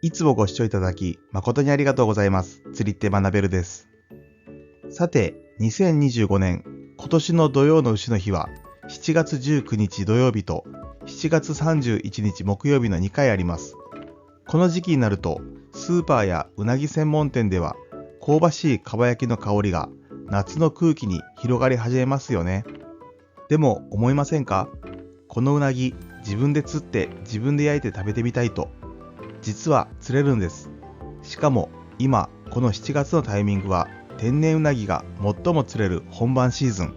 いつもご視聴いただき誠にありがとうございます。釣りって学べるです。さて、2025年今年の土曜の丑の日は7月19日土曜日と7月31日木曜日の2回あります。この時期になるとスーパーやうなぎ専門店では香ばしいかば焼きの香りが夏の空気に広がり始めますよね。でも思いませんか？このうなぎ自分で釣って自分で焼いて食べてみたいと。実は釣れるんです。しかも今この7月のタイミングは天然うなぎが最も釣れる本番シーズン。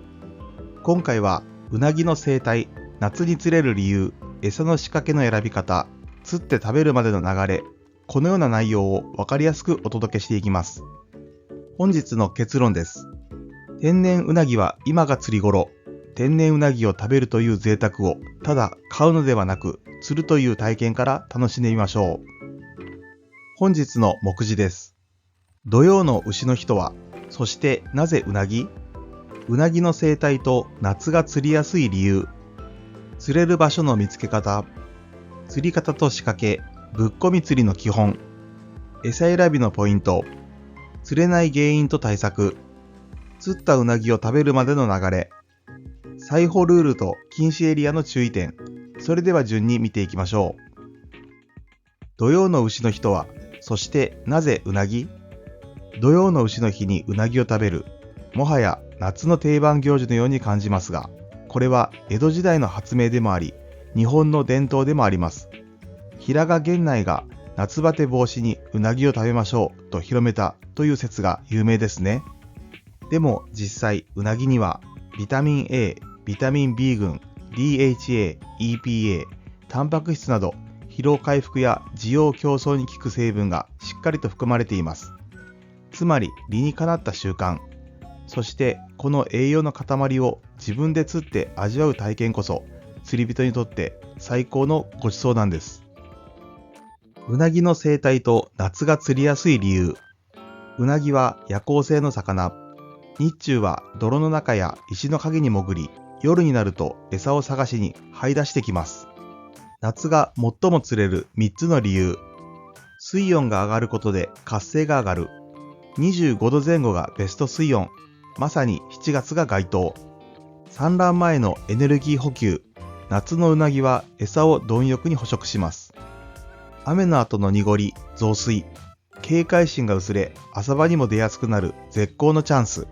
今回はうなぎの生態、夏に釣れる理由、餌の仕掛けの選び方、釣って食べるまでの流れ、このような内容を分かりやすくお届けしていきます。本日の結論です。天然うなぎは今が釣り頃。天然うなぎを食べるという贅沢をただ買うのではなく釣るという体験から楽しんでみましょう。本日の目次です。土曜の丑の日とは、そしてなぜうなぎ？うなぎの生態と夏が釣りやすい理由、釣れる場所の見つけ方、釣り方と仕掛け、ぶっこみ釣りの基本、餌選びのポイント、釣れない原因と対策、釣ったうなぎを食べるまでの流れ、採捕ルールと禁止エリアの注意点、それでは順に見ていきましょう。土曜の丑の日とは、そしてなぜうなぎ？土曜の丑の日にうなぎを食べる、もはや夏の定番行事のように感じますが、これは江戸時代の発明でもあり、日本の伝統でもあります。平賀源内が夏バテ防止にうなぎを食べましょうと広めたという説が有名ですね。でも実際うなぎにはビタミン A、ビタミン B 群、DHA、EPA、タンパク質など疲労回復や滋養強壮に効く成分がしっかりと含まれています。つまり理にかなった習慣、そしてこの栄養の塊を自分で釣って味わう体験こそ釣り人にとって最高のごちそうなんです。うなぎの生態と夏が釣りやすい理由。うなぎは夜行性の魚。日中は泥の中や石の陰に潜り、夜になると餌を探しに這い出してきます。夏が最も釣れる3つの理由。水温が上がることで活性が上がる。25度前後がベスト水温。まさに7月が該当。産卵前のエネルギー補給。夏のうなぎは餌を貪欲に捕食します。雨の後の濁り、増水。警戒心が薄れ、浅場にも出やすくなる絶好のチャンス。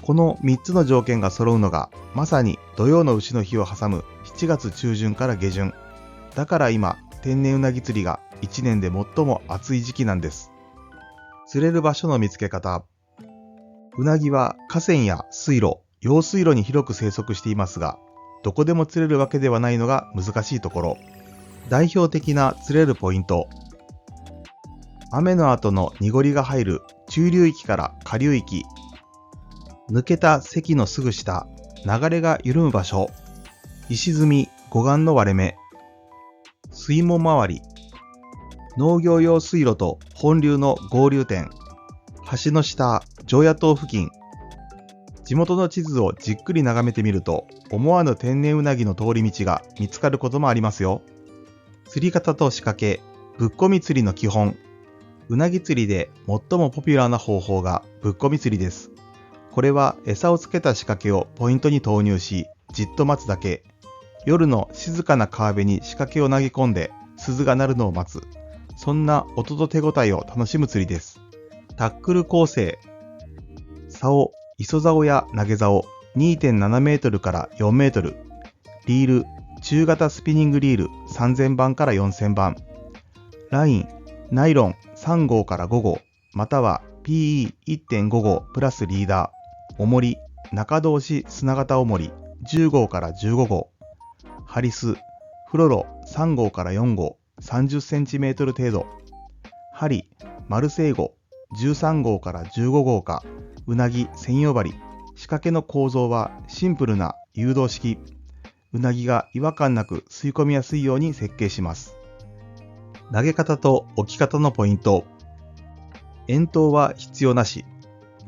この3つの条件が揃うのが、まさに土曜の丑の日を挟む7月中旬から下旬。だから今、天然うなぎ釣りが1年で最も暑い時期なんです。釣れる場所の見つけ方。うなぎは河川や水路、用水路に広く生息していますが、どこでも釣れるわけではないのが難しいところ。代表的な釣れるポイント。雨の後の濁りが入る中流域から下流域。抜けた堰のすぐ下、流れが緩む場所。石積み、護岸の割れ目。水門周り。農業用水路と本流の合流点。橋の下、常夜灯付近。地元の地図をじっくり眺めてみると、思わぬ天然うなぎの通り道が見つかることもありますよ。釣り方と仕掛け、ぶっこみ釣りの基本。うなぎ釣りで最もポピュラーな方法がぶっこみ釣りです。これは餌をつけた仕掛けをポイントに投入し、じっと待つだけ。夜の静かな川辺に仕掛けを投げ込んで鈴が鳴るのを待つ。そんな音と手応えを楽しむ釣りです。タックル構成。竿、磯竿や投げ竿 2.7 メートルから4メートル。リール、中型スピニングリール3000番から4000番。ライン、ナイロン3号から5号、または PE1.5 号プラスリーダー。重り、中通し砂型重り10号から15号。ハリス、フロロ3号から4号、30センチメートル程度。針、マルセイゴ13号から15号か、うなぎ専用針。仕掛けの構造はシンプルな誘導式。うなぎが違和感なく吸い込みやすいように設計します。投げ方と置き方のポイント。遠投は必要なし。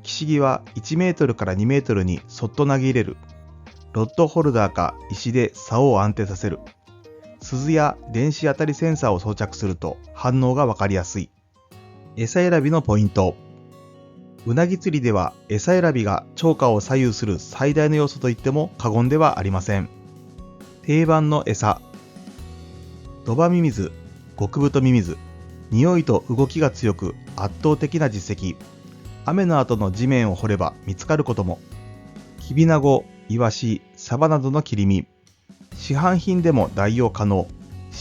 岸木は1メートルから2メートルにそっと投げ入れる。ロッドホルダーか石で竿を安定させる。鈴や電子当たりセンサーを装着すると反応がわかりやすい。餌選びのポイント。うなぎ釣りでは餌選びが釣果を左右する最大の要素といっても過言ではありません。定番の餌。ドバミミズ、極太ミミズ、匂いと動きが強く圧倒的な実績。雨の後の地面を掘れば見つかることも。キビナゴ、イワシ、サバなどの切り身。市販品でも代用可能。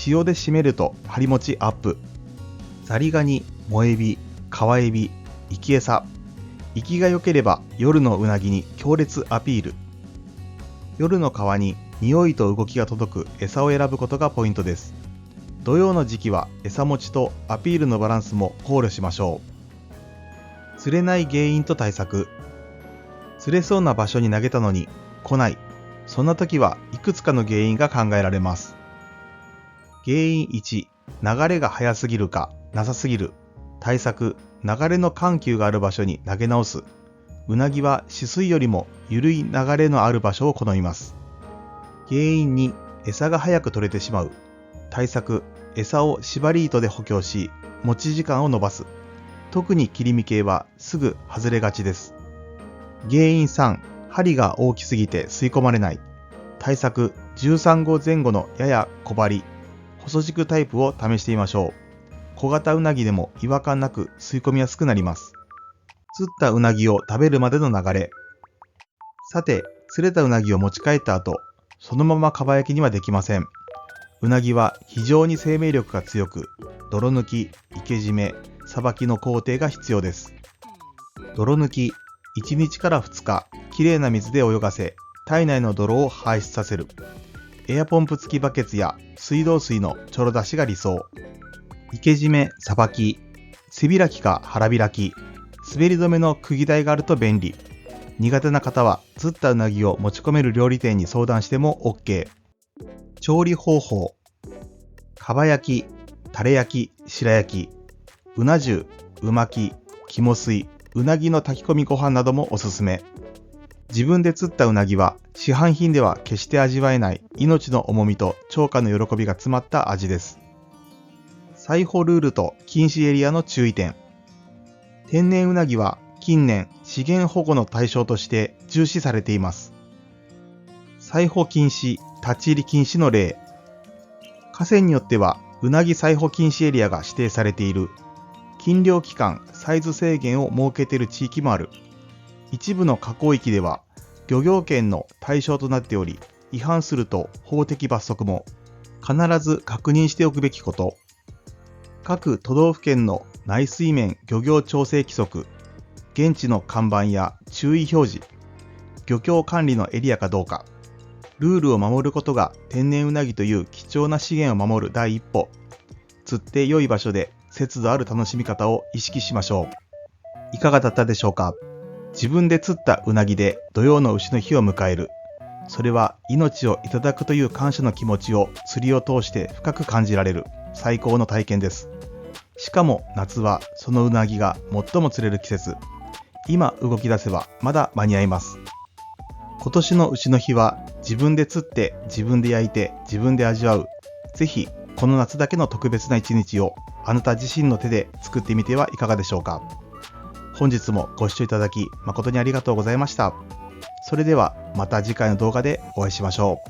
塩で締めると張り持ちアップ。ザリガニ、モエビ、カワエビ、生き餌。生きが良ければ夜のうなぎに強烈アピール。夜の川に匂いと動きが届く餌を選ぶことがポイントです。土曜の時期は餌持ちとアピールのバランスも考慮しましょう。釣れない原因と対策。釣れそうな場所に投げたのに来ない。そんな時はいくつかの原因が考えられます。原因1、流れが速すぎるかなさすぎる。対策、流れの緩急がある場所に投げ直す。うなぎは止水よりも緩い流れのある場所を好みます。原因2、餌が早く取れてしまう。対策、餌を縛り糸で補強し、持ち時間を延ばす。特に切り身系はすぐ外れがちです。原因3、針が大きすぎて吸い込まれない。対策、13号前後のやや小針、細軸タイプを試してみましょう。小型うなぎでも違和感なく吸い込みやすくなります。釣ったうなぎを食べるまでの流れ。さて、釣れたうなぎを持ち帰った後、そのままかば焼きにはできません。うなぎは非常に生命力が強く、泥抜き、生け締め、さばきの工程が必要です。泥抜き、1日から2日、きれいな水で泳がせ、体内の泥を排出させる。エアポンプ付きバケツや水道水のちょろ出しが理想。生け締め、さばき、背開きか腹開き、滑り止めの釘台があると便利。苦手な方は釣ったうなぎを持ち込める料理店に相談しても OK。調理方法。かば焼き、タレ焼き、白焼き、うな重、う巻き、肝水、うなぎの炊き込みご飯などもおすすめ。自分で釣ったうなぎは市販品では決して味わえない命の重みと釣果の喜びが詰まった味です。採捕ルールと禁止エリアの注意点。天然うなぎは近年資源保護の対象として重視されています。採捕禁止、立ち入り禁止の例。河川によってはうなぎ採捕禁止エリアが指定されている。禁漁期間、サイズ制限を設けている地域もある。一部の河口域では漁業権の対象となっており、違反すると法的罰則も。必ず確認しておくべきこと。各都道府県の内水面漁業調整規則、現地の看板や注意表示、漁協管理のエリアかどうか。ルールを守ることが天然うなぎという貴重な資源を守る第一歩。釣って良い場所で節度ある楽しみ方を意識しましょう。いかがだったでしょうか。自分で釣ったうなぎで土曜の丑の日を迎える。それは命をいただくという感謝の気持ちを釣りを通して深く感じられる最高の体験です。しかも夏はそのうなぎが最も釣れる季節。今動き出せばまだ間に合います。今年の丑の日は自分で釣って自分で焼いて自分で味わう。ぜひこの夏だけの特別な一日をあなた自身の手で作ってみてはいかがでしょうか。本日もご視聴いただき誠にありがとうございました。それではまた次回の動画でお会いしましょう。